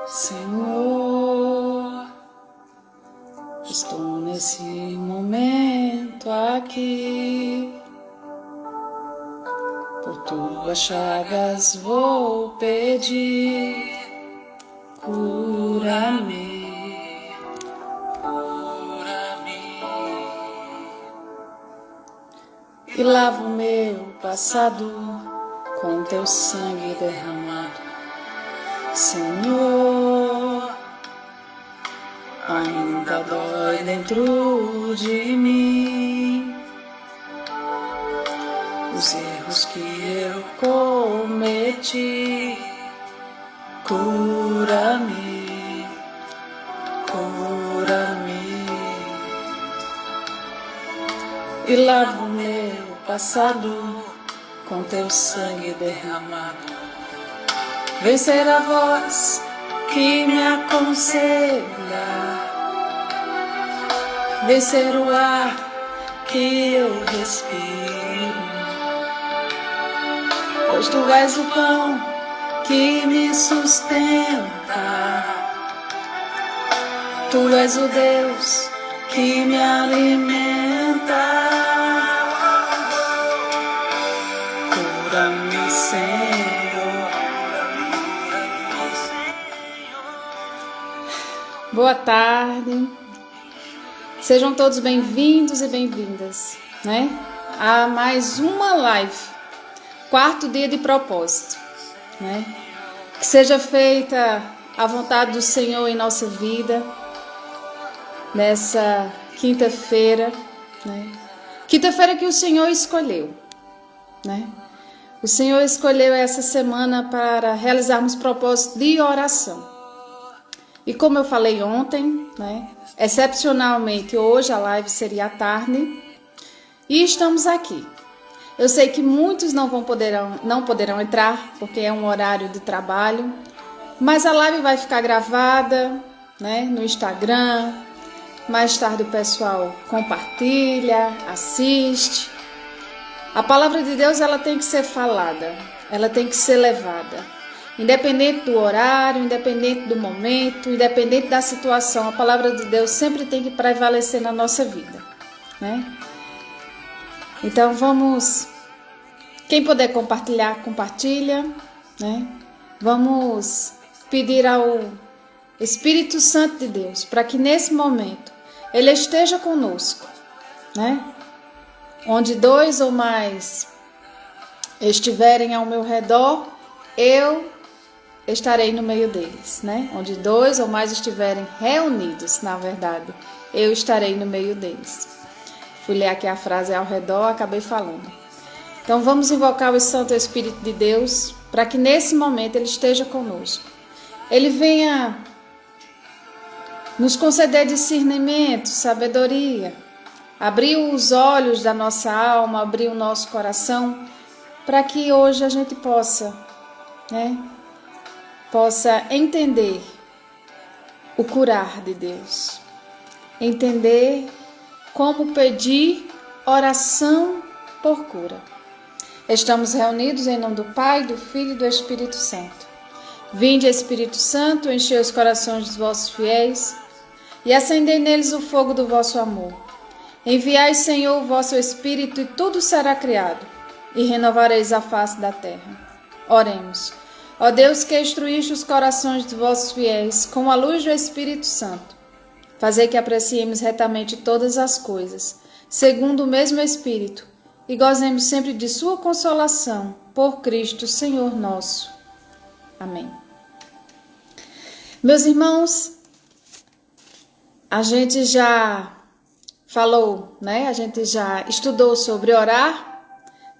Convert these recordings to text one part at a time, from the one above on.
Senhor, estou nesse momento aqui, por tuas chagas vou pedir, cura-me, cura-me, e lava o meu passado com teu sangue derramado. Senhor, ainda dói dentro de mim os erros que eu cometi. Cura-me, cura-me, e lava o meu passado com teu sangue derramado. Vencer a voz que me aconselha, vencer o ar que eu respiro, pois tu és o pão que me sustenta, tu és o Deus que me alimenta. Cura-me, Senhor. Boa tarde, sejam todos bem-vindos e bem-vindas, né? A mais uma live, quarto dia de propósito, né? Que seja feita a vontade do Senhor em nossa vida, nessa quinta-feira, né? Quinta-feira que o Senhor escolheu, né? O Senhor escolheu essa semana para realizarmos propósito de oração. E como eu falei ontem, né, excepcionalmente hoje a live seria à tarde, e estamos aqui. Eu sei que muitos não poderão entrar, porque é um horário de trabalho, mas a live vai ficar gravada, né, no Instagram. Mais tarde o pessoal compartilha, assiste. A palavra de Deus, ela tem que ser falada, ela tem que ser levada. Independente do horário, independente do momento, independente da situação, a palavra de Deus sempre tem que prevalecer na nossa vida, né? Então vamos, quem puder compartilhar, compartilha, né? Vamos pedir ao Espírito Santo de Deus para que nesse momento Ele esteja conosco, né? Onde dois ou mais estiverem ao meu redor, eu estarei no meio deles, né? Onde dois ou mais estiverem reunidos, na verdade, eu estarei no meio deles. Fui ler aqui a frase ao redor, acabei falando. Então vamos invocar o Santo Espírito de Deus para que nesse momento Ele esteja conosco. Ele venha nos conceder discernimento, sabedoria, abrir os olhos da nossa alma, abrir o nosso coração, para que hoje a gente possa, né? Possa entender o curar de Deus, entender como pedir oração por cura. Estamos reunidos em nome do Pai, do Filho e do Espírito Santo. Vinde, Espírito Santo, enchei os corações dos vossos fiéis e acendei neles o fogo do vosso amor. Enviai, Senhor, o vosso Espírito e tudo será criado e renovareis a face da terra. Oremos. Ó Deus, que instruíste os corações dos vossos fiéis com a luz do Espírito Santo, fazei que apreciemos retamente todas as coisas, segundo o mesmo Espírito, e gozemos sempre de sua consolação, por Cristo, Senhor nosso. Amém. Meus irmãos, a gente já falou, né? A gente já estudou sobre orar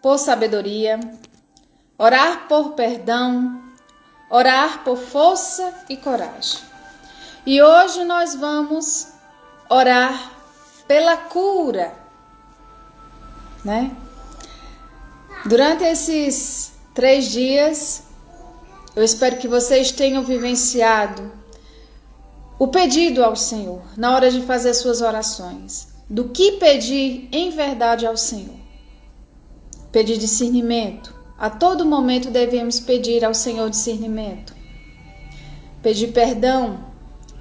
por sabedoria, orar por perdão, orar por força e coragem. E hoje nós vamos orar pela cura, né? Durante esses 3 dias, eu espero que vocês tenham vivenciado o pedido ao Senhor, na hora de fazer suas orações. Do que pedir em verdade ao Senhor? Pedir discernimento. A todo momento devemos pedir ao Senhor discernimento. pedir perdão,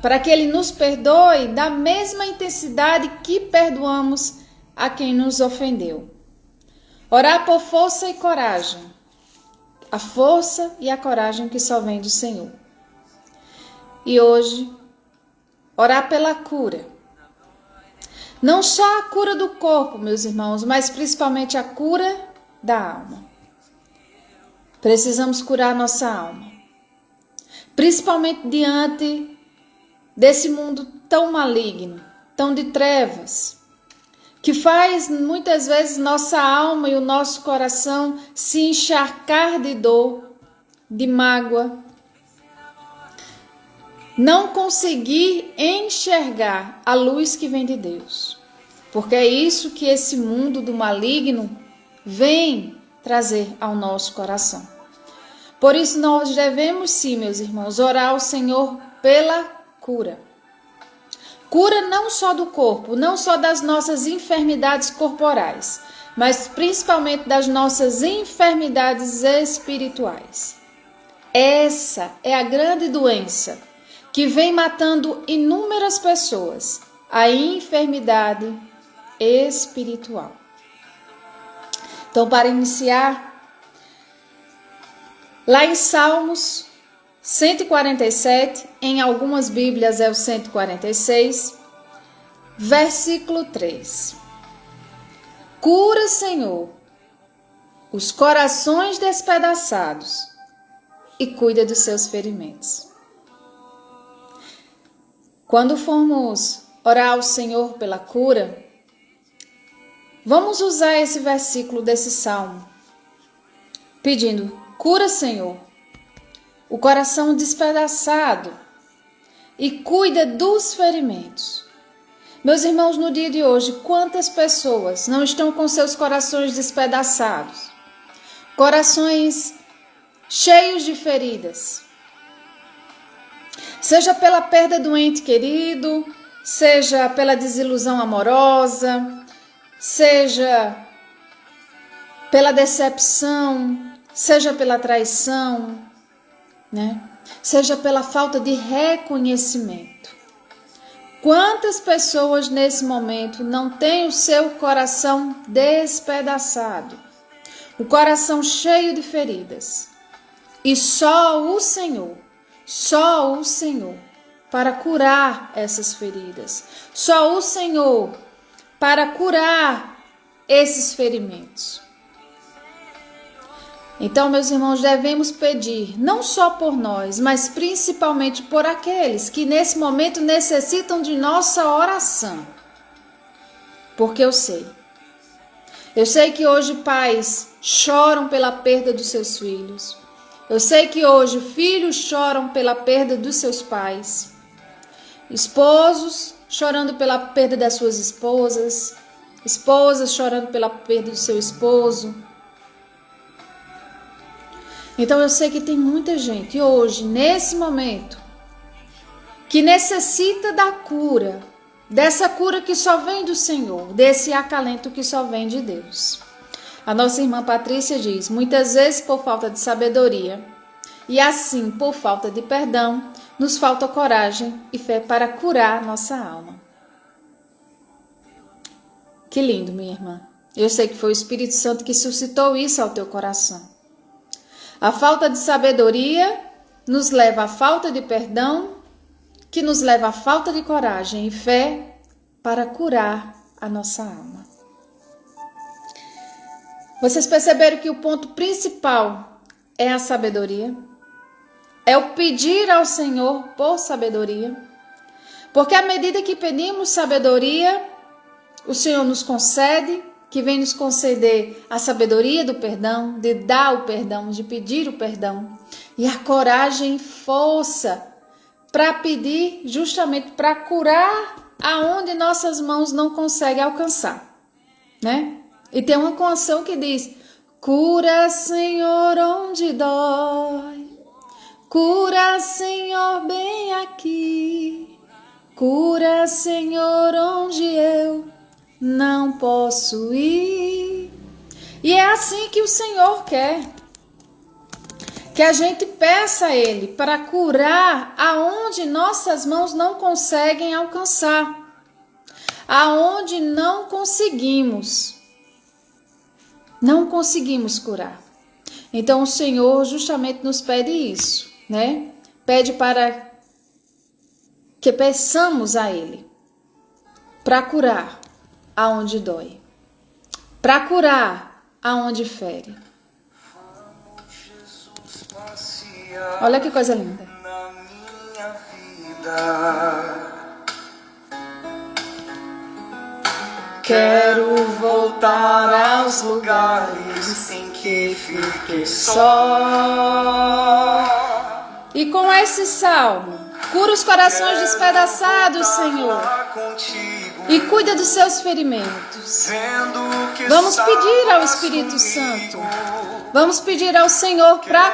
para que Ele nos perdoe da mesma intensidade que perdoamos a quem nos ofendeu. Orar por força e coragem, a força e a coragem que só vem do Senhor. E hoje, orar pela cura. Não só a cura do corpo, meus irmãos, mas principalmente a cura da alma. Precisamos curar nossa alma. Principalmente diante desse mundo tão maligno, tão de trevas, que faz muitas vezes nossa alma e o nosso coração se encharcar de dor, de mágoa, não conseguir enxergar a luz que vem de Deus. Porque é isso que esse mundo do maligno vem trazer ao nosso coração. Por isso nós devemos sim, meus irmãos, orar ao Senhor pela cura. Cura não só do corpo, não só das nossas enfermidades corporais, mas principalmente das nossas enfermidades espirituais. Essa é a grande doença que vem matando inúmeras pessoas, a enfermidade espiritual. Então, para iniciar, lá em Salmos 147, em algumas Bíblias é o 146, versículo 3. Cura, Senhor, os corações despedaçados e cuida dos seus ferimentos. Quando formos orar ao Senhor pela cura, vamos usar esse versículo desse salmo, pedindo: cura, Senhor, o coração despedaçado e cuida dos ferimentos. Meus irmãos, no dia de hoje, quantas pessoas não estão com seus corações despedaçados, corações cheios de feridas? Seja pela perda do ente querido, seja pela desilusão amorosa, seja pela decepção, seja pela traição, né? Seja pela falta de reconhecimento. Quantas pessoas nesse momento não têm o seu coração despedaçado, o coração cheio de feridas? E só o Senhor para curar essas feridas. Só o Senhor para curar esses ferimentos. Então, meus irmãos, devemos pedir não só por nós, mas principalmente por aqueles que nesse momento necessitam de nossa oração. Porque eu sei que hoje pais choram pela perda dos seus filhos. Eu sei que hoje filhos choram pela perda dos seus pais, esposos chorando pela perda das suas esposas, esposas chorando pela perda do seu esposo. Então eu sei que tem muita gente hoje, nesse momento, que necessita da cura, dessa cura que só vem do Senhor, desse acalento que só vem de Deus. A nossa irmã Patrícia diz: muitas vezes por falta de sabedoria e assim por falta de perdão, nos falta coragem e fé para curar nossa alma. Que lindo, minha irmã. Eu sei que foi o Espírito Santo que suscitou isso ao teu coração. A falta de sabedoria nos leva à falta de perdão, que nos leva à falta de coragem e fé para curar a nossa alma. Vocês perceberam que o ponto principal é a sabedoria? É o pedir ao Senhor por sabedoria. Porque à medida que pedimos sabedoria, o Senhor nos concede, que vem nos conceder a sabedoria do perdão, de dar o perdão, de pedir o perdão. E a coragem e força para pedir, justamente para curar aonde nossas mãos não conseguem alcançar, né? E tem uma canção que diz: cura, Senhor, onde dói, cura, Senhor, bem aqui, cura, Senhor, onde eu não posso ir. E é assim que o Senhor quer. Que a gente peça a Ele para curar aonde nossas mãos não conseguem alcançar, aonde não conseguimos curar. Então o Senhor justamente nos pede isso, né? Pede para que peçamos a Ele para curar aonde dói, para curar aonde fere. Olha que coisa linda. Na minha vida, quero voltar aos lugares em que fiquei só. E com esse salmo, cura os corações despedaçados, Senhor, e cuida dos seus ferimentos. Vamos pedir ao Espírito Santo, vamos pedir ao Senhor para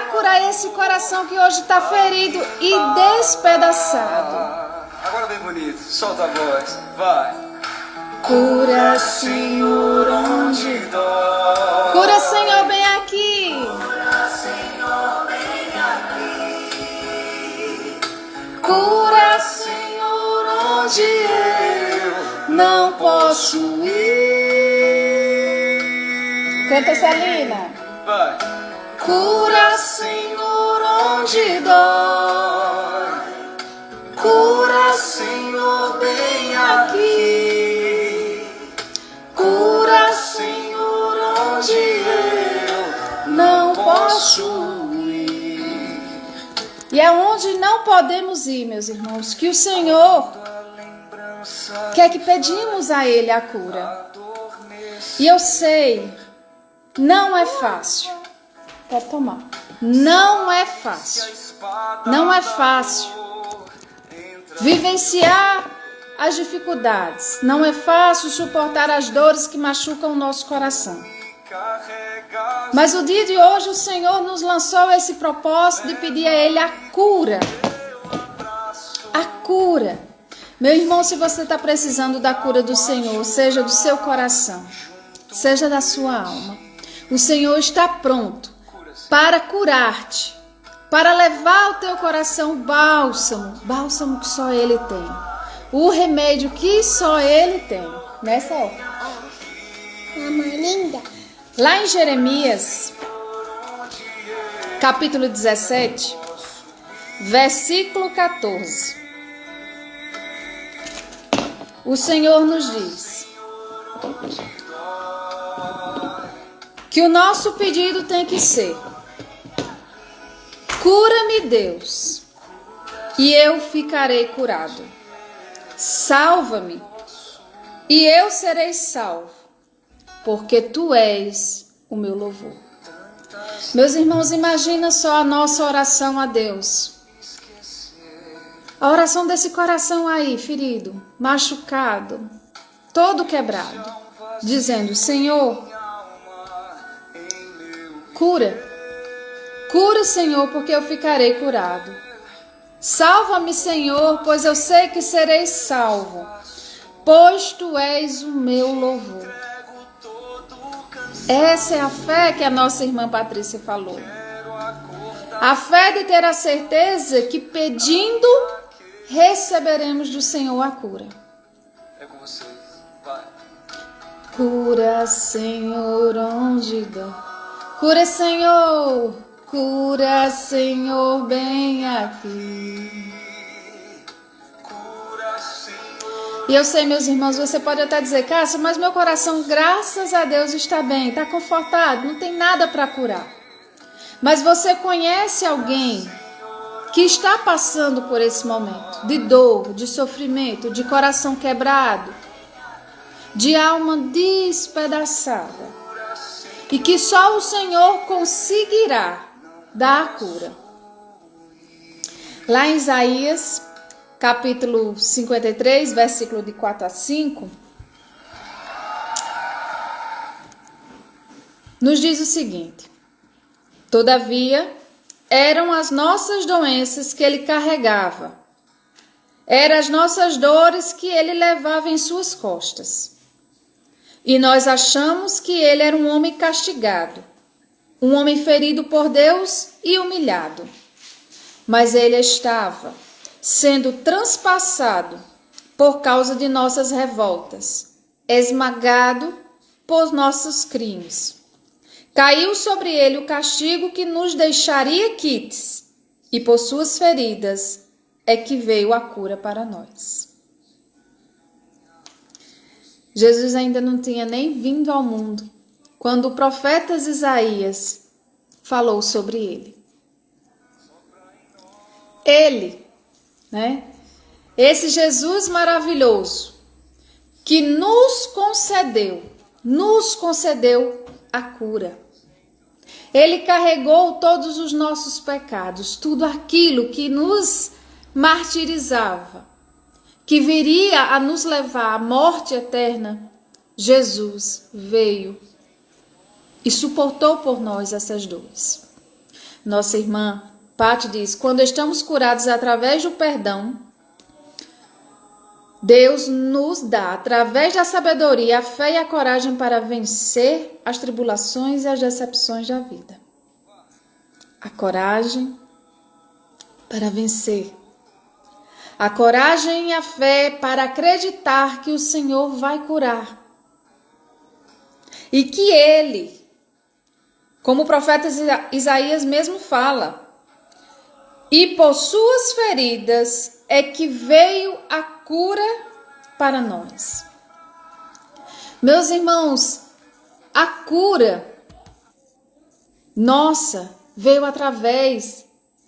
curar esse coração que hoje está ferido e despedaçado. Agora bem bonito, solta a voz, vai. Cura, Senhor, onde dói. Cura, Senhor, bem aqui. Cura, Senhor, onde eu não posso ir. Canta, Celina. Vai. Cura, Senhor, onde dói. Cura, Senhor, bem aqui. Cura, Senhor, onde eu não posso ir. E é onde não podemos ir, meus irmãos, que o Senhor quer que pedimos a Ele a cura. E eu sei, não é fácil. Pode tomar. Não é fácil. Não é fácil vivenciar as dificuldades. Não é fácil suportar as dores que machucam o nosso coração. Mas o dia de hoje o Senhor nos lançou esse propósito de pedir a Ele a cura. A cura. Meu irmão, se você está precisando da cura do Senhor, seja do seu coração, seja da sua alma, o Senhor está pronto para curar-te, para levar ao teu coração o bálsamo que só Ele tem, o remédio que só Ele tem, né, Céu? Mamãe linda. Lá em Jeremias, capítulo 17, versículo 14, o Senhor nos diz que o nosso pedido tem que ser: cura-me, Deus, e eu ficarei curado. Salva-me, e eu serei salvo, porque Tu és o meu louvor. Meus irmãos, imagina só a nossa oração a Deus. A oração desse coração aí, ferido, machucado, todo quebrado, dizendo: Senhor, cura. Cura, Senhor, porque eu ficarei curado. Salva-me, Senhor, pois eu sei que serei salvo, pois Tu és o meu louvor. Essa é a fé que a nossa irmã Patrícia falou. A fé de ter a certeza que pedindo, receberemos do Senhor a cura. É com vocês, vai. Cura, Senhor, onde dói. Cura, Senhor. Cura, Senhor, bem aqui. E eu sei, meus irmãos, você pode até dizer: Cássia, mas meu coração, graças a Deus, está bem, está confortado, não tem nada para curar. Mas você conhece alguém que está passando por esse momento de dor, de sofrimento, de coração quebrado, de alma despedaçada, e que só o Senhor conseguirá dar a cura. Lá em Isaías, capítulo 53, versículo de 4 a 5, nos diz o seguinte: todavia, eram as nossas doenças que Ele carregava, eram as nossas dores que Ele levava em suas costas. E nós achamos que Ele era um homem castigado, um homem ferido por Deus e humilhado. Mas ele estava sendo transpassado por causa de nossas revoltas, esmagado por nossos crimes. Caiu sobre ele o castigo que nos deixaria quites, e por suas feridas é que veio a cura para nós. Jesus ainda não tinha nem vindo ao mundo quando o profeta Isaías falou sobre ele. Ele, esse Jesus maravilhoso que nos concedeu a cura. Ele carregou todos os nossos pecados, tudo aquilo que nos martirizava, que viria a nos levar à morte eterna. Jesus veio e suportou por nós essas dores. Nossa irmã Pati diz: quando estamos curados através do perdão, Deus nos dá, através da sabedoria, a fé e a coragem para vencer as tribulações e as decepções da vida. A coragem para vencer. A coragem e a fé para acreditar que o Senhor vai curar. E que Ele, como o profeta Isaías mesmo fala, e por suas feridas é que veio a cura para nós. Meus irmãos, a cura nossa veio através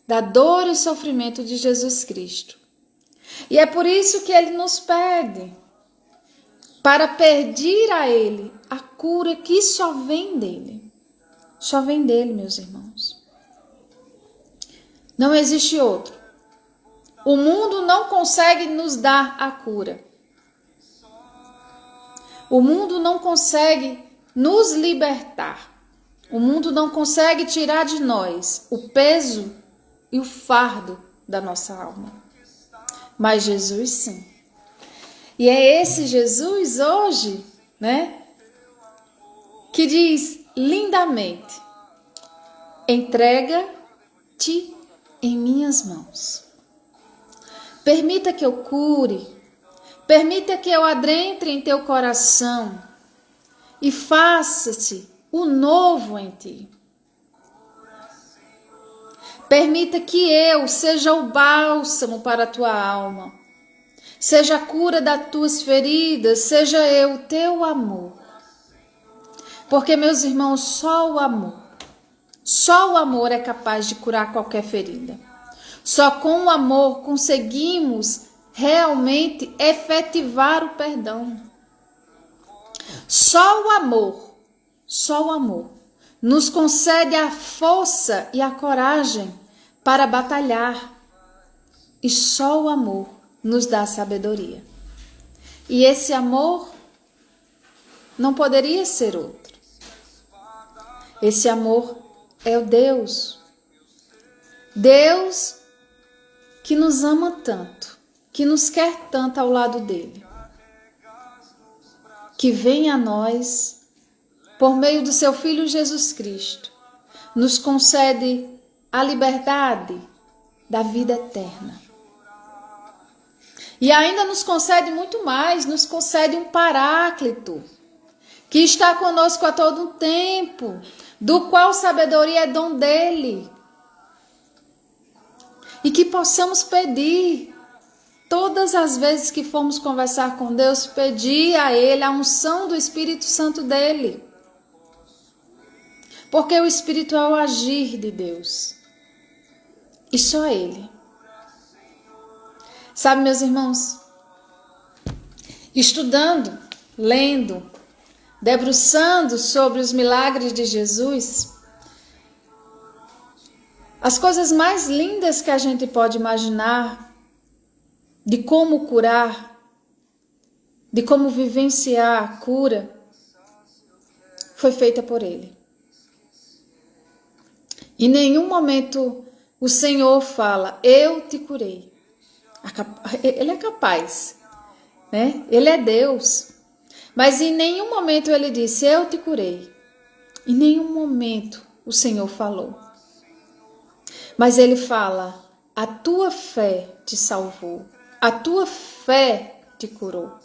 da dor e sofrimento de Jesus Cristo. E é por isso que Ele nos pede para pedir a Ele a cura que só vem dEle. Só vem dEle, meus irmãos. Não existe outro. O mundo não consegue nos dar a cura. O mundo não consegue nos libertar. O mundo não consegue tirar de nós o peso e o fardo da nossa alma. Mas Jesus sim. E é esse Jesus hoje, que diz lindamente: entrega-te em minhas mãos. Permita que eu cure, permita que eu adentre em teu coração e faça-se o novo em ti. Permita que eu seja o bálsamo para a tua alma, seja a cura das tuas feridas, seja eu o teu amor. Porque, meus irmãos, só o amor é capaz de curar qualquer ferida. Só com o amor conseguimos realmente efetivar o perdão. Só o amor nos concede a força e a coragem para batalhar. E só o amor nos dá sabedoria. E esse amor não poderia ser outro. Esse amor é o Deus. Deus que nos ama tanto, que nos quer tanto ao lado dele. Que vem a nós, por meio do seu Filho Jesus Cristo, nos concede a liberdade da vida eterna. E ainda nos concede muito mais, nos concede um Paráclito, que está conosco a todo tempo, do qual sabedoria é dom dele. E que possamos pedir, todas as vezes que formos conversar com Deus, pedir a Ele a unção do Espírito Santo dele. Porque o Espírito é o agir de Deus. E só Ele. Sabe, meus irmãos, estudando, lendo, debruçando sobre os milagres de Jesus, as coisas mais lindas que a gente pode imaginar de como curar, de como vivenciar a cura, foi feita por Ele. Em nenhum momento o Senhor fala: eu te curei. Ele é capaz, Ele é Deus. Mas em nenhum momento Ele disse: eu te curei. Em nenhum momento o Senhor falou. Mas ele fala: a tua fé te salvou, a tua fé te curou.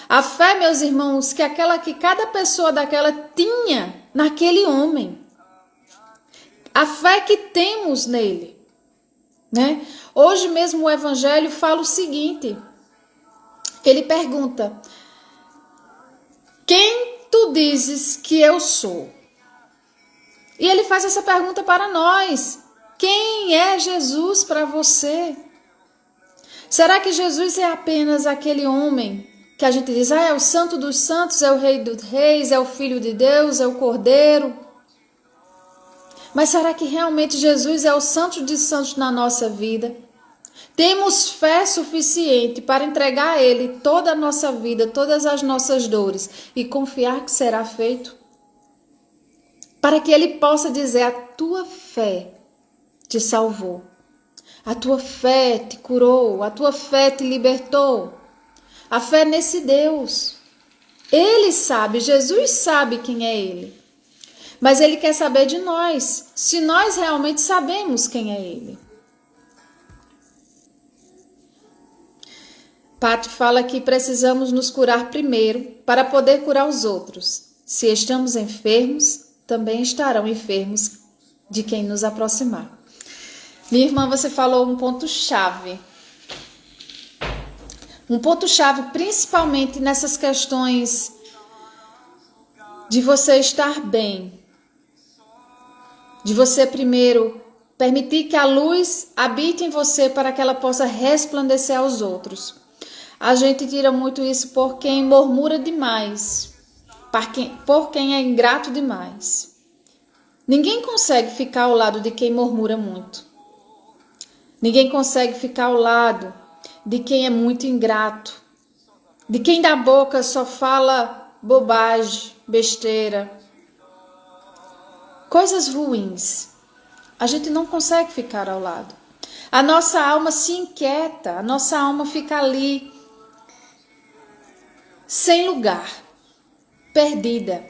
A fé, meus irmãos, que cada pessoa daquela tinha naquele homem. A fé que temos nele, né? Hoje mesmo o Evangelho fala o seguinte. Ele pergunta: quem tu dizes que eu sou? E ele faz essa pergunta para nós. Quem é Jesus para você? Será que Jesus é apenas aquele homem que a gente diz, é o santo dos santos, é o rei dos reis, é o filho de Deus, é o cordeiro? Mas será que realmente Jesus é o santo de santos na nossa vida? Temos fé suficiente para entregar a Ele toda a nossa vida, todas as nossas dores e confiar que será feito? Para que Ele possa dizer, a tua fé te salvou, a tua fé te curou, a tua fé te libertou. A fé nesse Deus. Ele sabe, Jesus sabe quem é Ele. Mas Ele quer saber de nós, se nós realmente sabemos quem é Ele. Pati fala que precisamos nos curar primeiro para poder curar os outros. Se estamos enfermos, também estarão enfermos de quem nos aproximar. Minha irmã, você falou um ponto-chave. Um ponto-chave principalmente nessas questões de você estar bem. De você primeiro permitir que a luz habite em você para que ela possa resplandecer aos outros. A gente tira muito isso por quem murmura demais, por quem é ingrato demais. Ninguém consegue ficar ao lado de quem murmura muito. Ninguém consegue ficar ao lado de quem é muito ingrato, de quem da boca só fala bobagem, besteira, coisas ruins. A gente não consegue ficar ao lado. A nossa alma se inquieta, a nossa alma fica ali, sem lugar, perdida.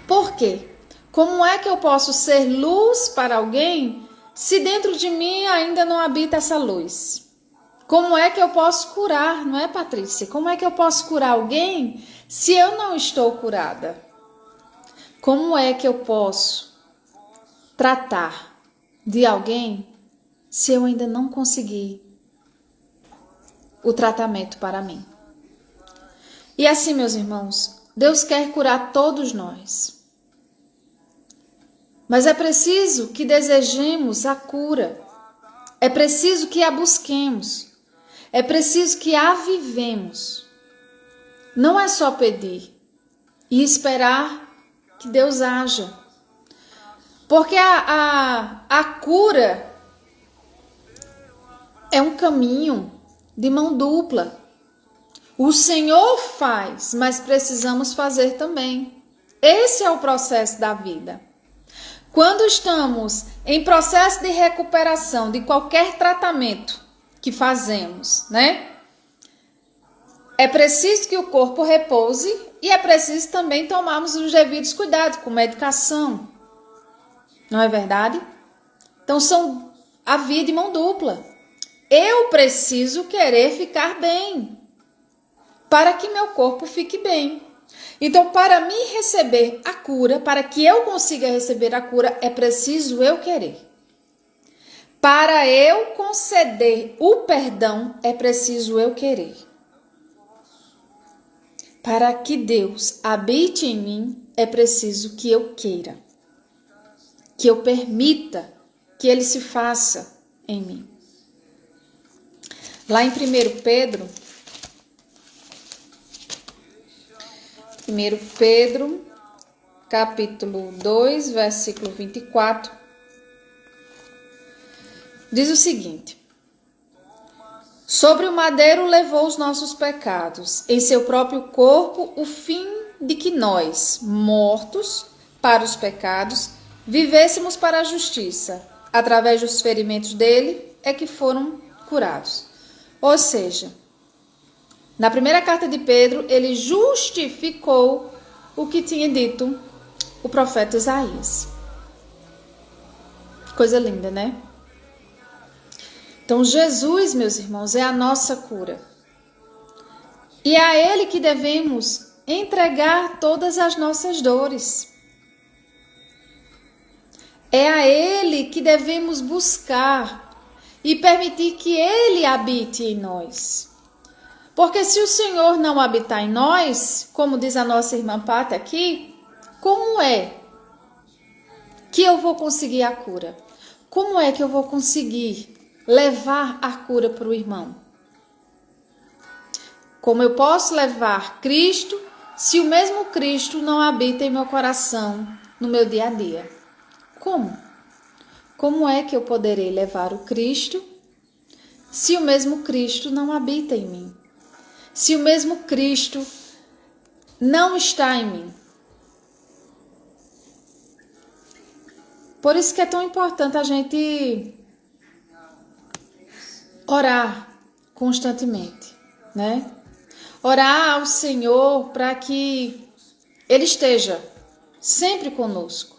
Por quê? Como é que eu posso ser luz para alguém se dentro de mim ainda não habita essa luz? Como é que eu posso curar, não é, Patrícia? Como é que eu posso curar alguém se eu não estou curada? Como é que eu posso tratar de alguém se eu ainda não consegui o tratamento para mim? E assim, meus irmãos, Deus quer curar todos nós. Mas é preciso que desejemos a cura. É preciso que a busquemos. É preciso que a vivemos. Não é só pedir e esperar que Deus haja. Porque a cura é um caminho de mão dupla. O Senhor faz, mas precisamos fazer também. Esse é o processo da vida. Quando estamos em processo de recuperação de qualquer tratamento que fazemos, né? É preciso que o corpo repouse e é preciso também tomarmos os devidos cuidados com medicação. Não é verdade? Então são a via de mão dupla. Eu preciso querer ficar bem para que meu corpo fique bem. Então, para mim receber a cura, para que eu consiga receber a cura, é preciso eu querer. Para eu conceder o perdão, é preciso eu querer. Para que Deus habite em mim, é preciso que eu queira. Que eu permita que Ele se faça em mim. Lá em 1 Pedro, capítulo 2, versículo 24, diz o seguinte: sobre o madeiro levou os nossos pecados, em seu próprio corpo, o fim de que nós, mortos para os pecados, vivêssemos para a justiça. Através dos ferimentos dele é que foram curados. Ou seja, na primeira carta de Pedro, ele justificou o que tinha dito o profeta Isaías. Coisa linda, né? Então, Jesus, meus irmãos, é a nossa cura. E é a Ele que devemos entregar todas as nossas dores. É a Ele que devemos buscar e permitir que Ele habite em nós. Porque se o Senhor não habitar em nós, como diz a nossa irmã Pata aqui, como é que eu vou conseguir a cura? Como é que eu vou conseguir levar a cura para o irmão? Como eu posso levar Cristo se o mesmo Cristo não habita em meu coração, no meu dia a dia? Como? Como é que eu poderei levar o Cristo se o mesmo Cristo não habita em mim? Se o mesmo Cristo não está em mim? Por isso que é tão importante a gente orar constantemente, né? Orar ao Senhor para que Ele esteja sempre conosco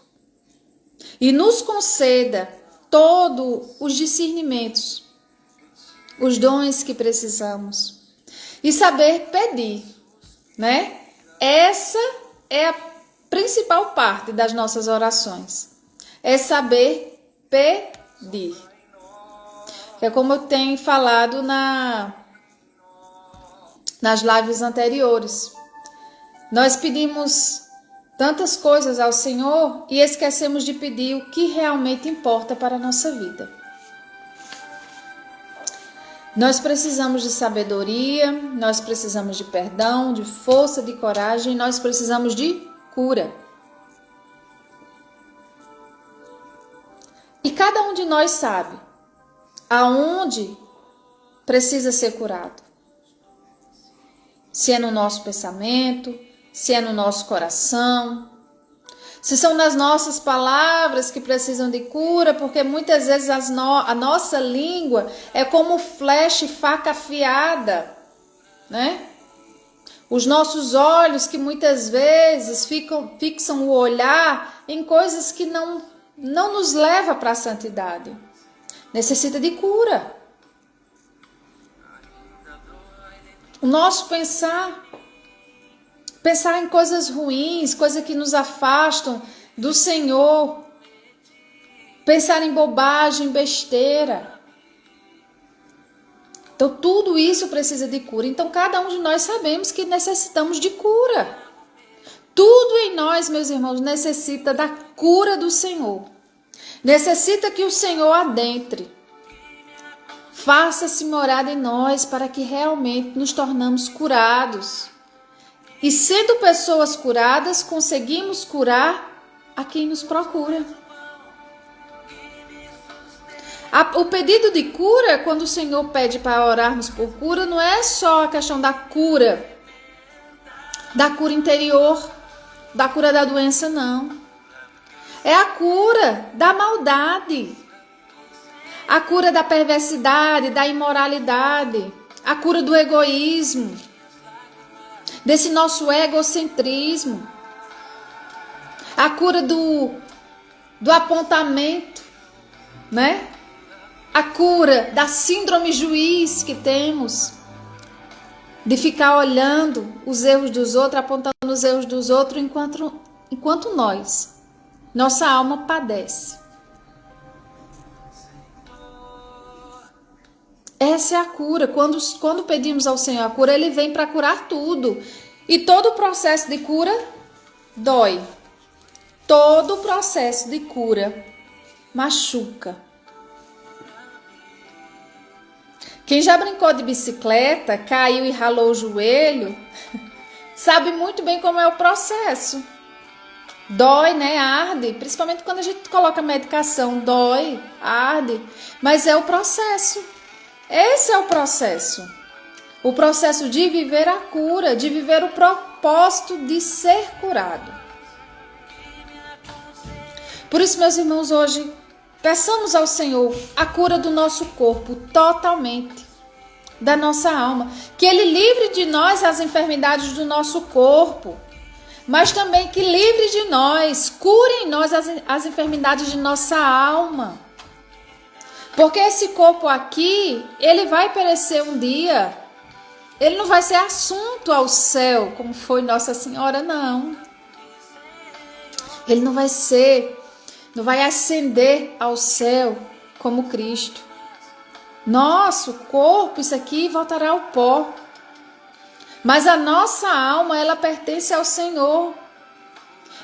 e nos conceda todos os discernimentos, os dons que precisamos e saber pedir, né? Essa é a principal parte das nossas orações, é saber pedir. É como eu tenho falado nas lives anteriores. Nós pedimos tantas coisas ao Senhor e esquecemos de pedir o que realmente importa para a nossa vida. Nós precisamos de sabedoria, nós precisamos de perdão, de força, de coragem, nós precisamos de cura. E cada um de nós sabe aonde precisa ser curado. Se é no nosso pensamento, se é no nosso coração, se são nas nossas palavras que precisam de cura, porque muitas vezes a nossa língua é como flecha e faca afiada, né? Os nossos olhos que muitas vezes fixam o olhar em coisas que não nos leva para a santidade. Necessita de cura. O nosso pensar em coisas ruins, coisas que nos afastam do Senhor, pensar em bobagem, besteira. Então tudo isso precisa de cura. Então cada um de nós sabemos que necessitamos de cura. Tudo em nós, meus irmãos, necessita da cura do Senhor. Necessita que o Senhor adentre. Faça-se morada em nós para que realmente nos tornamos curados. E sendo pessoas curadas, conseguimos curar a quem nos procura. O pedido de cura, quando o Senhor pede para orarmos por cura, não é só a questão da cura interior, da cura da doença, não. É a cura da maldade, a cura da perversidade, da imoralidade, a cura do egoísmo, desse nosso egocentrismo, a cura do apontamento, né? A cura da síndrome juiz que temos, de ficar olhando os erros dos outros, apontando os erros dos outros, enquanto nossa alma padece. Essa é a cura. Quando pedimos ao Senhor a cura, Ele vem para curar tudo. E todo o processo de cura dói. Todo o processo de cura machuca. Quem já brincou de bicicleta, caiu e ralou o joelho, sabe muito bem como é o processo. Dói, né? Arde. Principalmente quando a gente coloca medicação. Dói, arde. Mas é o processo. Esse é o processo. O processo de viver a cura, de viver o propósito de ser curado. Por isso, meus irmãos, hoje, peçamos ao Senhor a cura do nosso corpo totalmente, da nossa alma. Que Ele livre de nós as enfermidades do nosso corpo, mas também que livre de nós, cure em nós as enfermidades de nossa alma. Porque esse corpo aqui, ele vai perecer um dia. Ele não vai ser assunto ao céu, como foi Nossa Senhora, não. Ele não vai ascender ao céu como Cristo. Nosso corpo, isso aqui, voltará ao pó. Mas a nossa alma, ela pertence ao Senhor.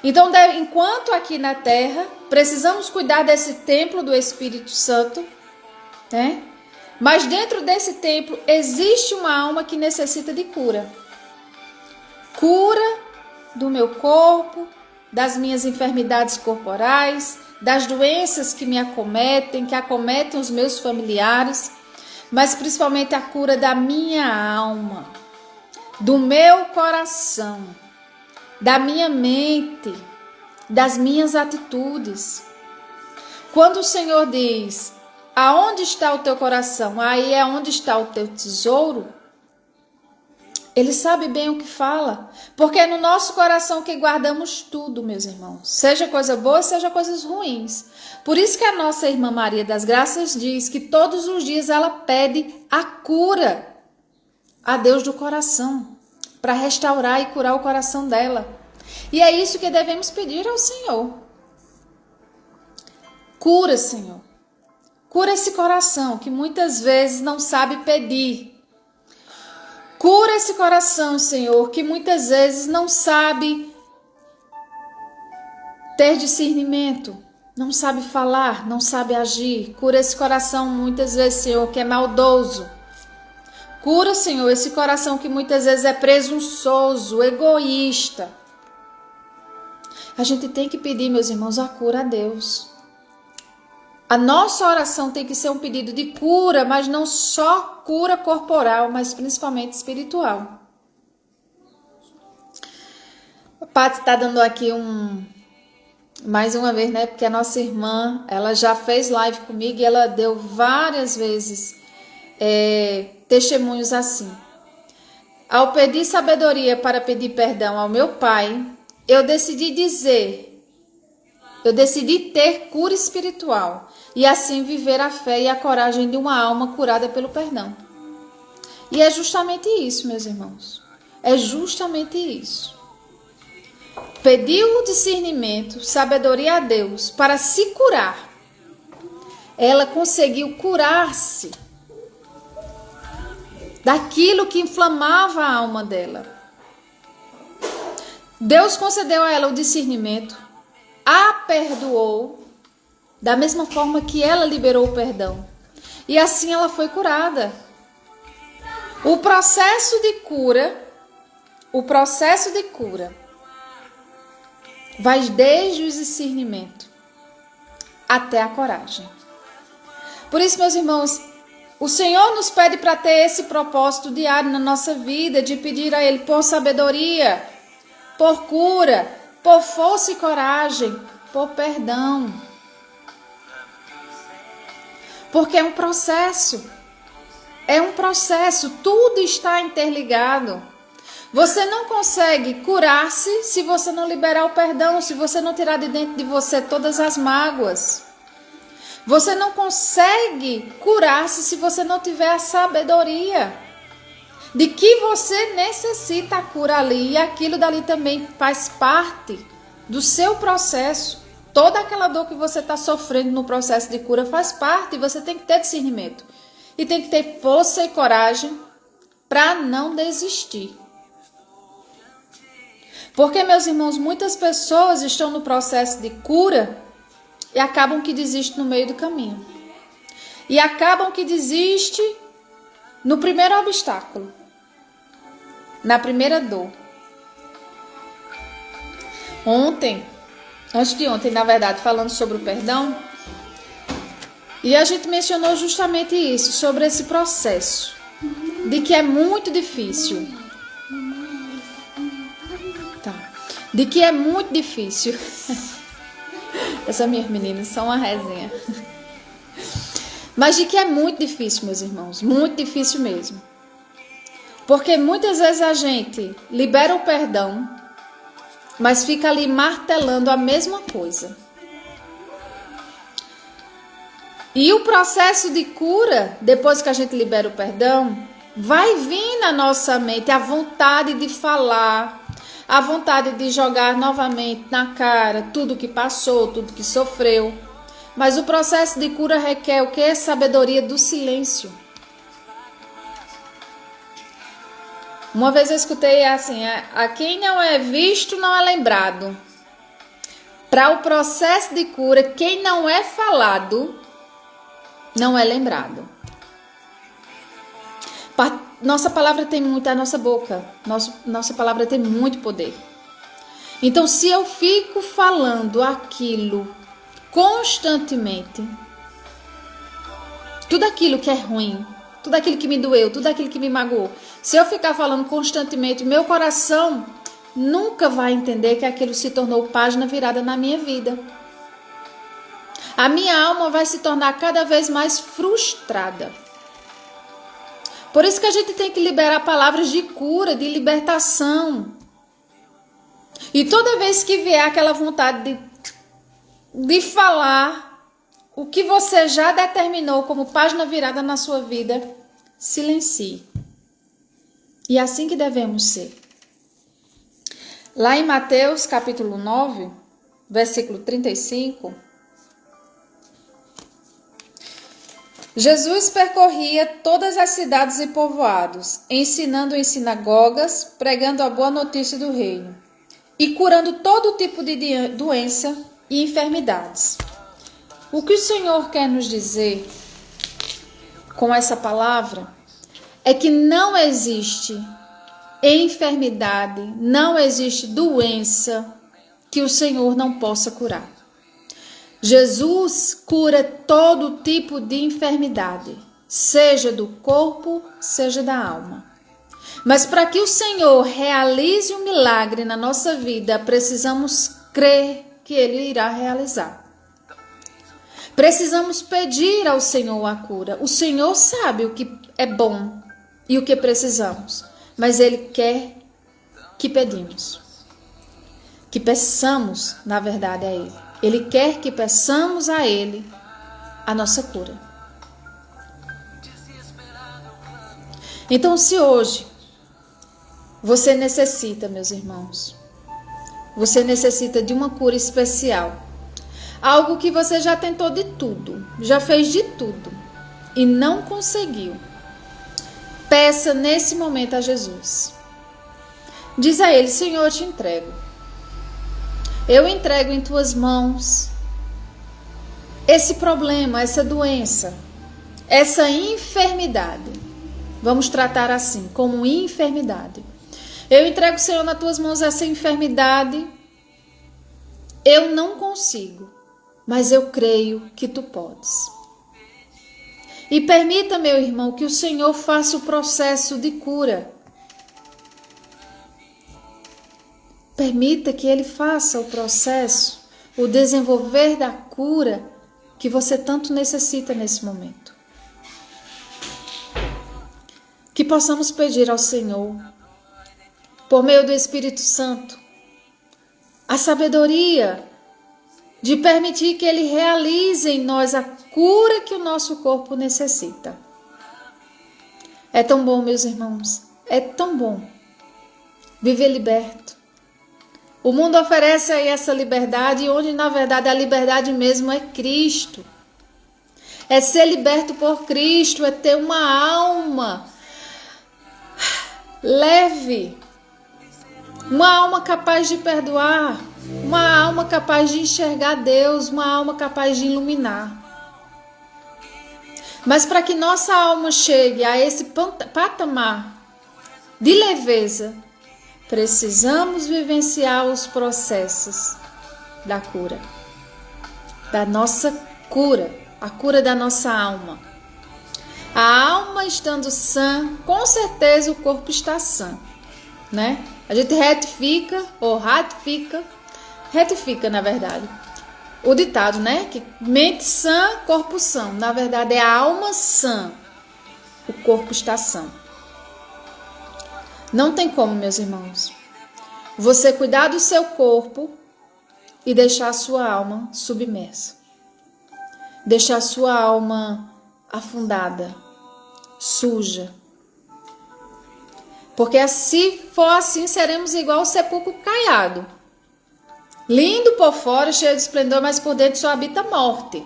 Então, enquanto aqui na terra, precisamos cuidar desse templo do Espírito Santo, né? Mas dentro desse templo existe uma alma que necessita de cura. Cura do meu corpo, das minhas enfermidades corporais, das doenças que me acometem, que acometem os meus familiares, mas principalmente a cura da minha alma, do meu coração, da minha mente, das minhas atitudes. Quando o Senhor diz: aonde está o teu coração? Aí é onde está o teu tesouro. Ele sabe bem o que fala, porque é no nosso coração que guardamos tudo, meus irmãos. Seja coisa boa, seja coisas ruins. Por isso que a nossa irmã Maria das Graças diz que todos os dias ela pede a cura a Deus do coração, para restaurar e curar o coração dela. E é isso que devemos pedir ao Senhor. Cura, Senhor. Cura esse coração que muitas vezes não sabe pedir. Cura esse coração, Senhor, que muitas vezes não sabe ter discernimento, não sabe falar, não sabe agir. Cura esse coração muitas vezes, Senhor, que é maldoso. Cura, Senhor, esse coração que muitas vezes é presunçoso, egoísta. A gente tem que pedir, meus irmãos, a cura a Deus. A nossa oração tem que ser um pedido de cura, mas não só cura corporal, mas principalmente espiritual. A Paty está dando aqui mais uma vez, né? Porque a nossa irmã, ela já fez live comigo e ela deu várias vezes testemunhos assim. Ao pedir sabedoria para pedir perdão ao meu pai, eu decidi ter cura espiritual e assim viver a fé e a coragem de uma alma curada pelo perdão. E é justamente isso, meus irmãos. É justamente isso. Pediu o discernimento, sabedoria a Deus para se curar. Ela conseguiu curar-se daquilo que inflamava a alma dela. Deus concedeu a ela o discernimento, a perdoou, da mesma forma que ela liberou o perdão. E assim ela foi curada. O processo de cura vai desde o discernimento até a coragem. Por isso, meus irmãos, o Senhor nos pede para ter esse propósito diário na nossa vida, de pedir a Ele por sabedoria, por cura, por força e coragem, por perdão. Porque é um processo, tudo está interligado. Você não consegue curar-se se você não liberar o perdão, se você não tirar de dentro de você todas as mágoas. Você não consegue curar-se se você não tiver a sabedoria de que você necessita a cura ali, e aquilo dali também faz parte do seu processo. Toda aquela dor que você está sofrendo no processo de cura faz parte, e você tem que ter discernimento. E tem que ter força e coragem para não desistir. Porque, meus irmãos, muitas pessoas estão no processo de cura e acabam que desistem no meio do caminho. E acabam que desistem no primeiro obstáculo, na primeira dor. Antes de ontem, na verdade, falando sobre o perdão, e a gente mencionou justamente isso, sobre esse processo, de que é muito difícil. De que é muito difícil. Essas minhas meninas são uma resenha. Mas de que é muito difícil, meus irmãos, muito difícil mesmo. Porque muitas vezes a gente libera o perdão, mas fica ali martelando a mesma coisa. E o processo de cura, depois que a gente libera o perdão, vai vir na nossa mente a vontade de falar, a vontade de jogar novamente na cara tudo que passou, tudo que sofreu. Mas o processo de cura requer o quê? Sabedoria do silêncio. Uma vez eu escutei assim, a quem não é visto não é lembrado. Para o processo de cura, quem não é falado não é lembrado. Nossa palavra tem muito, a nossa boca, nossa palavra tem muito poder. Então, se eu fico falando aquilo constantemente, tudo aquilo que é ruim, tudo aquilo que me doeu, tudo aquilo que me magoou, se eu ficar falando constantemente, meu coração nunca vai entender que aquilo se tornou página virada na minha vida. A minha alma vai se tornar cada vez mais frustrada. Por isso que a gente tem que liberar palavras de cura, de libertação. E toda vez que vier aquela vontade de falar o que você já determinou como página virada na sua vida, silencie. E é assim que devemos ser. Lá em Mateus capítulo 9, versículo 35, Jesus percorria todas as cidades e povoados, ensinando em sinagogas, pregando a boa notícia do reino e curando todo tipo de doença e enfermidades. O que o Senhor quer nos dizer com essa palavra é que não existe enfermidade, não existe doença que o Senhor não possa curar. Jesus cura todo tipo de enfermidade, seja do corpo, seja da alma. Mas para que o Senhor realize um milagre na nossa vida, precisamos crer que Ele irá realizar. Precisamos pedir ao Senhor a cura. O Senhor sabe o que é bom e o que precisamos, mas Ele quer que pedimos. Que peçamos, na verdade, a Ele. Ele quer que peçamos a Ele a nossa cura. Então, se hoje você necessita, meus irmãos, você necessita de uma cura especial, algo que você já tentou de tudo, já fez de tudo e não conseguiu, peça nesse momento a Jesus. Diz a Ele: Senhor, eu te entrego. Eu entrego em tuas mãos esse problema, essa doença, essa enfermidade. Vamos tratar assim, como enfermidade. Eu entrego, Senhor, nas tuas mãos essa enfermidade. Eu não consigo, mas eu creio que tu podes. E permita, meu irmão, que o Senhor faça o processo de cura. Permita que Ele faça o processo, o desenvolver da cura que você tanto necessita nesse momento. Que possamos pedir ao Senhor, por meio do Espírito Santo, a sabedoria de permitir que Ele realize em nós a cura que o nosso corpo necessita. É tão bom, meus irmãos, é tão bom viver liberto. O mundo oferece aí essa liberdade, onde na verdade a liberdade mesmo é Cristo. É ser liberto por Cristo, é ter uma alma leve, uma alma capaz de perdoar, uma alma capaz de enxergar Deus, uma alma capaz de iluminar. Mas para que nossa alma chegue a esse patamar de leveza, precisamos vivenciar os processos da cura, da nossa cura, a cura da nossa alma. A alma estando sã, com certeza o corpo está sã, né? A gente retifica na verdade, o ditado, né? Que mente sã, corpo são. Na verdade é a alma sã, o corpo está sã. Não tem como, meus irmãos. você cuidar do seu corpo e deixar a sua alma submersa. Deixar a sua alma afundada, suja. Porque se for assim, seremos igual o sepulcro caiado. Lindo por fora, cheio de esplendor, mas por dentro só habita a morte.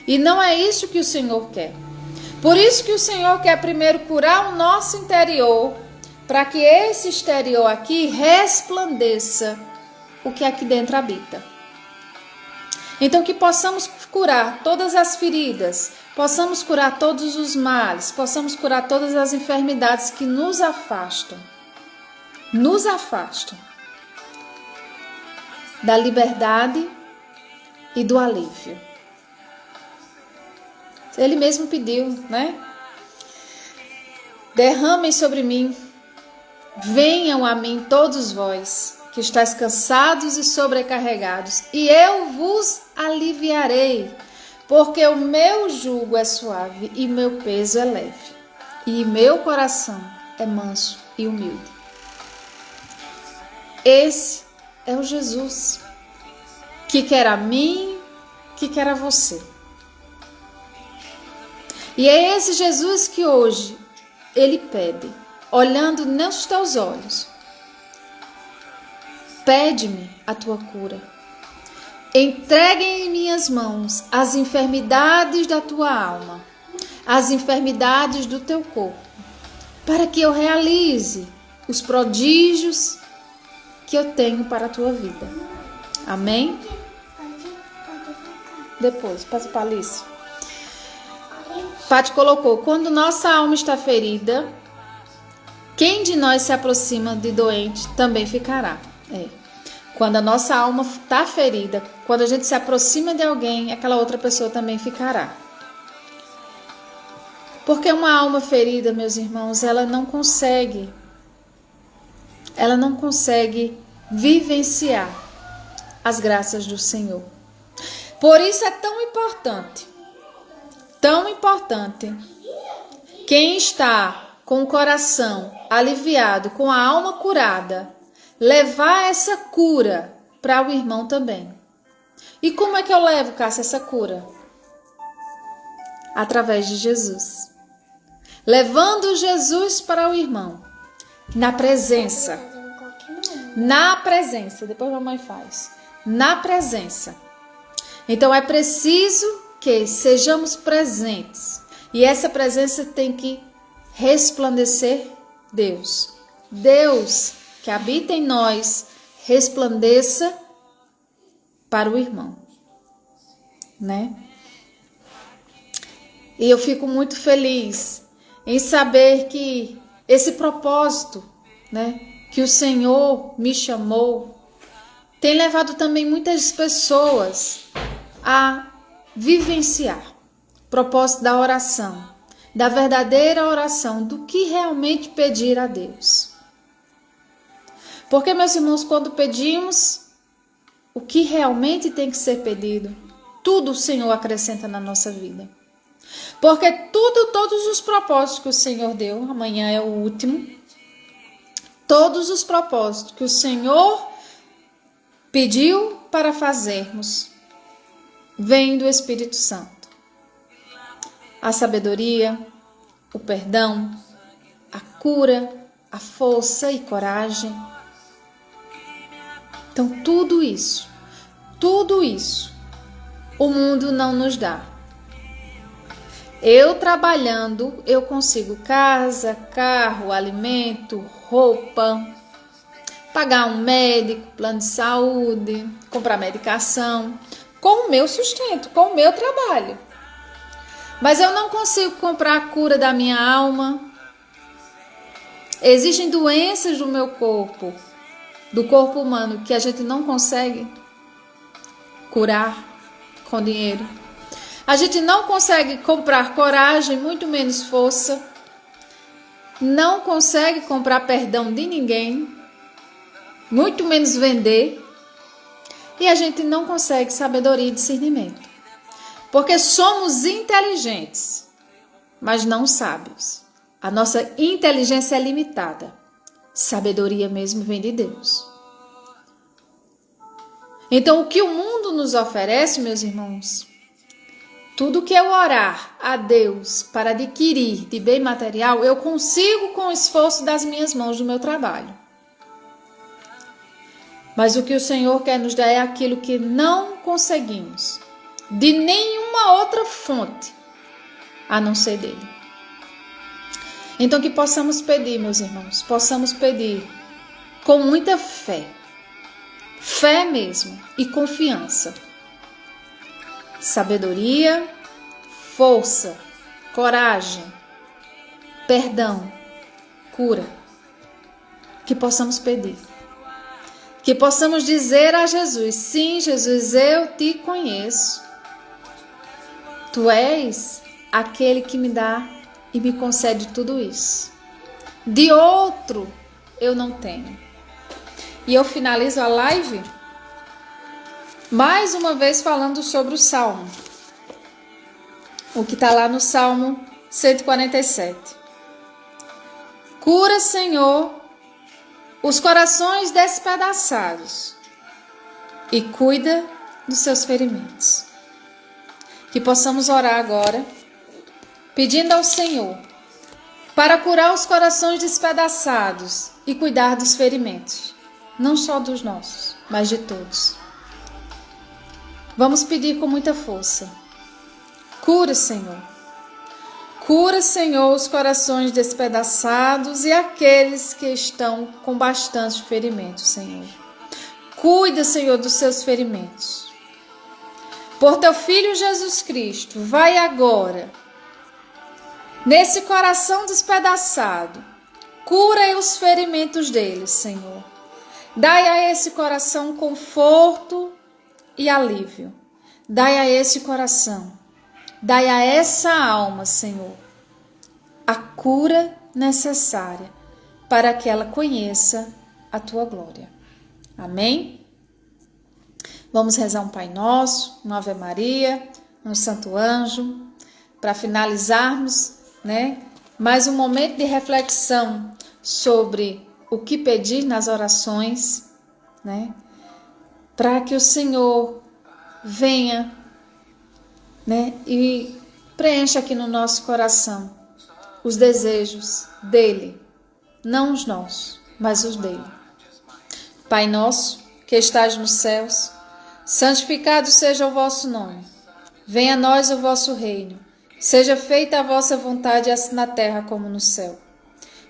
E não é isso que o Senhor quer. Por isso que o Senhor quer primeiro curar o nosso interior, para que esse exterior aqui resplandeça o que aqui dentro habita. Então que possamos curar todas as feridas, possamos curar todos os males, possamos curar todas as enfermidades que nos afastam da liberdade e do alívio. Ele mesmo pediu, né? Derramem sobre mim, venham a mim todos vós, que estáis cansados e sobrecarregados, e eu vos aliviarei, porque o meu jugo é suave e meu peso é leve, e meu coração é manso e humilde. Esse é o Jesus que quer a mim, que quer a você. E é esse Jesus que hoje Ele pede, olhando nos teus olhos. Pede-me a tua cura. Entregue em minhas mãos as enfermidades da tua alma, as enfermidades do teu corpo, para que eu realize os prodígios que eu tenho para a tua vida. Amém? Depois, passa para Alice. Paty colocou, quando nossa alma está ferida, quem de nós se aproxima de doente também ficará. Quando a nossa alma está ferida, quando a gente se aproxima de alguém, aquela outra pessoa também ficará. Porque uma alma ferida, meus irmãos, ela não consegue vivenciar as graças do Senhor. Por isso é tão importante, quem está com o coração aliviado, com a alma curada, levar essa cura para o irmão também. E como é que eu levo, Cássia, essa cura? Através de Jesus. Levando Jesus para o irmão. Na presença. Depois a mamãe faz. Na presença. Então é preciso que sejamos presentes. E essa presença tem que resplandecer Deus. Deus que habita em nós, resplandeça para o irmão, né? E eu fico muito feliz em saber que esse propósito, né, que o Senhor me chamou, tem levado também muitas pessoas a vivenciar o propósito da oração, da verdadeira oração, do que realmente pedir a Deus. Porque, meus irmãos, quando pedimos o que realmente tem que ser pedido, tudo o Senhor acrescenta na nossa vida. Porque todos os propósitos que o Senhor deu, amanhã é o último, todos os propósitos que o Senhor pediu para fazermos, vêm do Espírito Santo. A sabedoria, o perdão, a cura, a força e coragem. Então, tudo isso, o mundo não nos dá. Eu trabalhando, eu consigo casa, carro, alimento, roupa, pagar um médico, plano de saúde, comprar medicação, com o meu sustento, com o meu trabalho. Mas eu não consigo comprar a cura da minha alma. Existem doenças do meu corpo, do corpo humano, que a gente não consegue curar com dinheiro. A gente não consegue comprar coragem, muito menos força. Não consegue comprar perdão de ninguém, muito menos vender. E a gente não consegue sabedoria e discernimento. Porque somos inteligentes, mas não sábios. A nossa inteligência é limitada. Sabedoria mesmo vem de Deus. Então, o que o mundo nos oferece, meus irmãos, tudo que eu orar a Deus para adquirir de bem material, eu consigo com o esforço das minhas mãos do meu trabalho. Mas o que o Senhor quer nos dar é aquilo que não conseguimos de nenhuma outra fonte a não ser dele. Então que possamos pedir, meus irmãos, possamos pedir com muita fé, fé mesmo e confiança, sabedoria, força, coragem, perdão, cura, que possamos pedir. Que possamos dizer a Jesus, sim, Jesus, eu te conheço. Tu és aquele que me dá e me concede tudo isso. De outro eu não tenho. E eu finalizo a live mais uma vez falando sobre o Salmo. O que está lá no Salmo 147. Cura, Senhor, os corações despedaçados e cuida dos seus ferimentos. Que possamos orar agora, pedindo ao Senhor para curar os corações despedaçados e cuidar dos ferimentos, não só dos nossos, mas de todos. Vamos pedir com muita força. Cura, Senhor. Cura, Senhor, os corações despedaçados e aqueles que estão com bastante ferimento, Senhor. Cuida, Senhor, dos seus ferimentos. Por teu Filho Jesus Cristo, vai agora, nesse coração despedaçado, cura os ferimentos deles, Senhor. Dai a esse coração conforto e alívio. Dai a esse coração, dai a essa alma, Senhor, a cura necessária para que ela conheça a tua glória. Amém? Vamos rezar um Pai Nosso, uma Ave Maria, um Santo Anjo, para finalizarmos, mais um momento de reflexão sobre o que pedir nas orações, para que o Senhor venha, e preencha aqui no nosso coração os desejos dele, não os nossos, mas os dele. Pai nosso, que estás nos céus, santificado seja o vosso nome. Venha a nós o vosso reino. Seja feita a vossa vontade, assim na terra como no céu.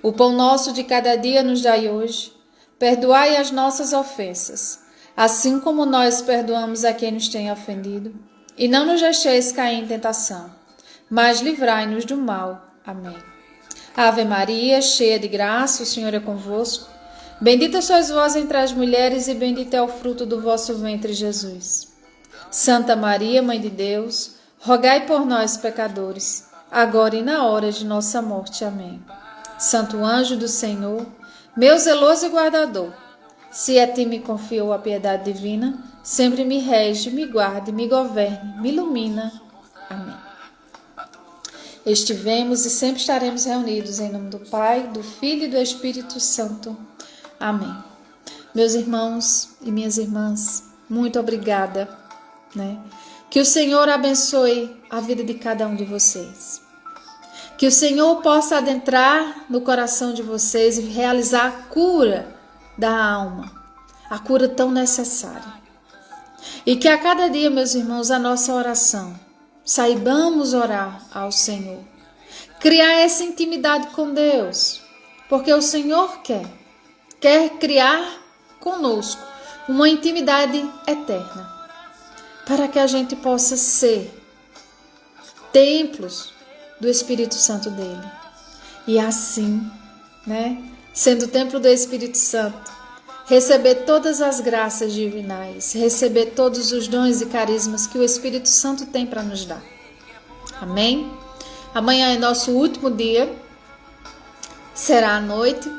O pão nosso de cada dia nos dai hoje. Perdoai as nossas ofensas, assim como nós perdoamos a quem nos tem ofendido. E não nos deixeis cair em tentação, mas livrai-nos do mal. Amém. Ave Maria, cheia de graça, o Senhor é convosco. Bendita sois vós entre as mulheres e bendito é o fruto do vosso ventre, Jesus. Santa Maria, Mãe de Deus, rogai por nós, pecadores, agora e na hora de nossa morte. Amém. Santo anjo do Senhor, meu zeloso e guardador, se a ti me confiou a piedade divina, sempre me rege, me guarde, me governe, me ilumina. Amém. Estivemos e sempre estaremos reunidos em nome do Pai, do Filho e do Espírito Santo. Amém. Meus irmãos e minhas irmãs, muito obrigada, Que o Senhor abençoe a vida de cada um de vocês. Que o Senhor possa adentrar no coração de vocês e realizar a cura da alma, a cura tão necessária. E que a cada dia, meus irmãos, a nossa oração, saibamos orar ao Senhor. Criar essa intimidade com Deus, porque o Senhor quer criar conosco uma intimidade eterna, para que a gente possa ser templos do Espírito Santo dele. E assim, sendo templo do Espírito Santo, receber todas as graças divinais, receber todos os dons e carismas que o Espírito Santo tem para nos dar. Amém? Amanhã é nosso último dia, será à noite,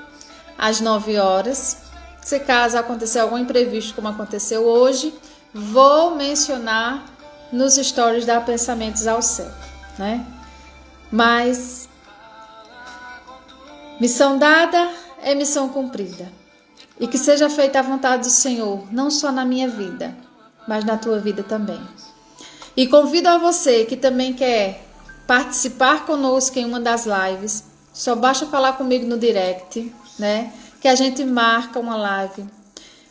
às 9 horas. Se caso acontecer algum imprevisto como aconteceu hoje, vou mencionar nos stories da Pensamentos ao Céu, Mas missão dada é missão cumprida. E que seja feita a vontade do Senhor, não só na minha vida, mas na tua vida também. E convido a você que também quer participar conosco em uma das lives, só basta falar comigo no direct, né? Que a gente marca uma live.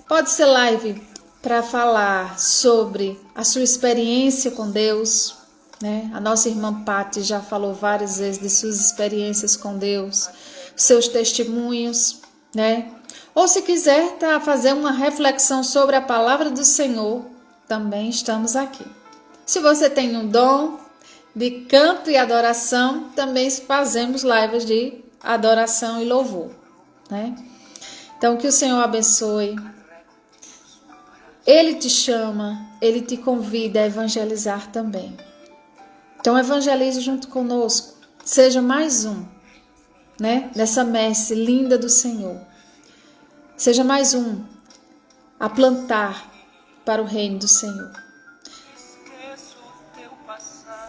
Pode ser live para falar sobre a sua experiência com Deus, né? A nossa irmã Patti já falou várias vezes de suas experiências com Deus, seus testemunhos, né? Ou se quiser fazer uma reflexão sobre a palavra do Senhor, também estamos aqui. Se você tem um dom de canto e adoração, também fazemos lives de adoração e louvor, né? Então, que o Senhor abençoe. Ele te chama, Ele te convida a evangelizar também. Então, evangelize junto conosco. Seja mais um, né? Nessa messe linda do Senhor. Seja mais um a plantar para o reino do Senhor.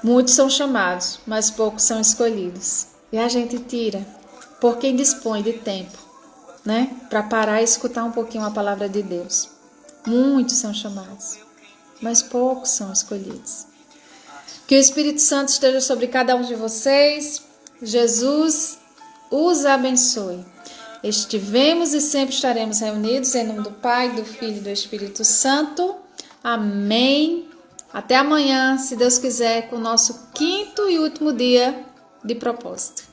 Muitos são chamados, mas poucos são escolhidos. E a gente tira por quem dispõe de tempo, né? Para parar e escutar um pouquinho a palavra de Deus. Muitos são chamados, mas poucos são escolhidos. Que o Espírito Santo esteja sobre cada um de vocês. Jesus os abençoe. Estivemos e sempre estaremos reunidos em nome do Pai, do Filho e do Espírito Santo. Amém. Até amanhã, se Deus quiser, com o nosso 5º e último dia de propósito.